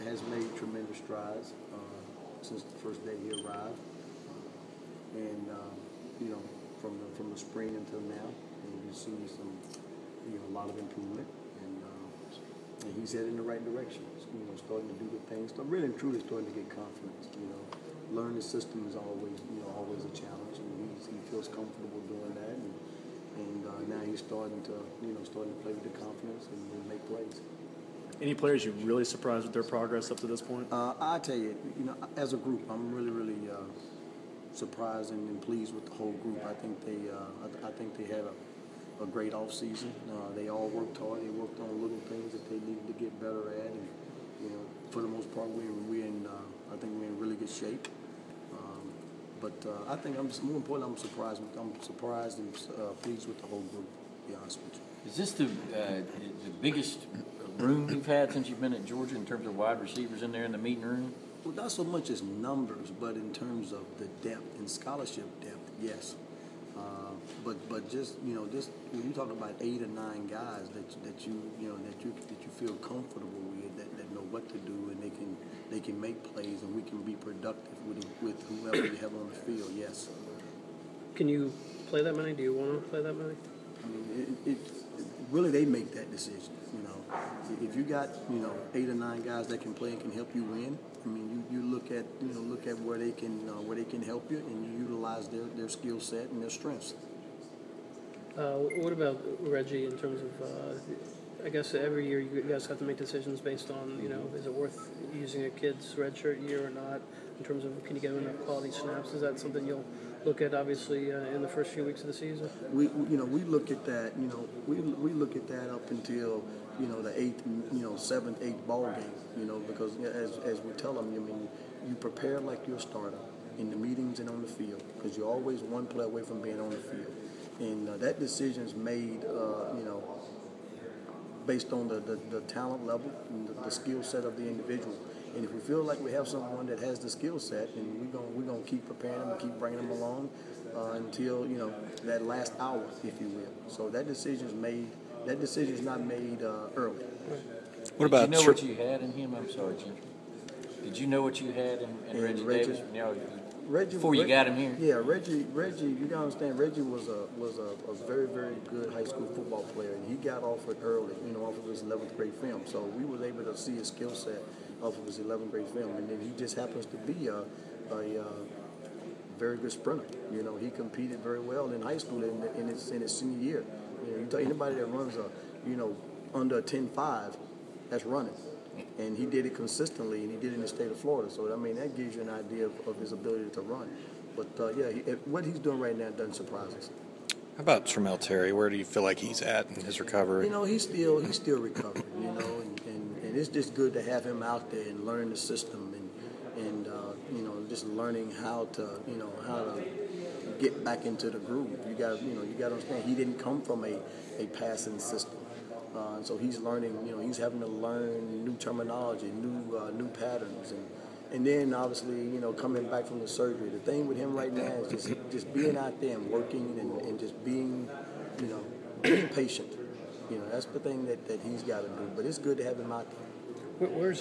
has made tremendous strides since the first day he arrived, and you know, from the spring until now, and you see some, a lot of improvement, and he's headed in the right direction. Starting to do the things, but really and truly starting to get confidence. Learning the system is always a challenge, and he feels comfortable doing that, and now he's starting to play with the confidence and make plays. Any players you really surprised with their progress up to this point? I tell you, as a group, I'm really surprised and pleased with the whole group. I think they had a great off season. They all worked hard. They worked on little things that they needed to get better at, and for the most part, I think we're in really good shape. But I think more importantly, I'm surprised and pleased with the whole group. To be honest with you. Is this the biggest room you've had since you've been at Georgia in terms of wide receivers in there in the meeting room? Well, not so much as numbers, but in terms of the depth and scholarship depth, yes. But just when you talk about 8 or 9 guys that you feel comfortable with, that know what to do, and they can make plays, and we can be productive with whoever you have on the field. Yes. Can you play that many? Do you want to play that many? I mean, really they make that decision. If you got 8 or 9 guys that can play and can help you win, I mean, you look at where they can help you, and you utilize their skill set and their strengths. What about Reggie in terms of? I guess every year you guys have to make decisions based on is it worth using a kid's redshirt year or not? In terms of can you get enough quality snaps? Is that something you'll look at obviously in the first few weeks of the season? We look at that. We look at that up until the 8th, 7th, 8th ball game. Because as we tell them, you prepare like you're a starter in the meetings and on the field, because you're always one play away from being on the field, and that decision is made, based on the talent level and the skill set of the individual. And if we feel like we have someone that has the skill set, then we're gonna keep preparing them and keep bringing them along until that last hour, if you will. So that decision is made. That decision is not made early. What about? Did you know what you had in him? I'm sorry, Ginger. Did you know what you had in Reggie Davis? Before you got him here. Yeah, Reggie. You gotta understand. Reggie was a very, very good high school football player, and he got offered early. Off of his 11th grade film. So we were able to see his skill set off of his 11th grade film, and then he just happens to be a very good sprinter. He competed very well in high school in his senior year. You tell anybody that runs under a 10.5, that's running. And he did it consistently, and he did it in the state of Florida. So, that gives you an idea of his ability to run. But, what he's doing right now doesn't surprise us. How about Tramel Terry? Where do you feel like he's at in his recovery? He's still recovering, and it's just good to have him out there and learning the system and just learning how to get back into the groove. You got to understand, he didn't come from a passing system. So he's learning, he's having to learn new terminology, new patterns, and then obviously, coming back from the surgery. The thing with him right now is just being out there and working and just being, being patient. That's the thing that he's got to do. But it's good to have him out there. Where's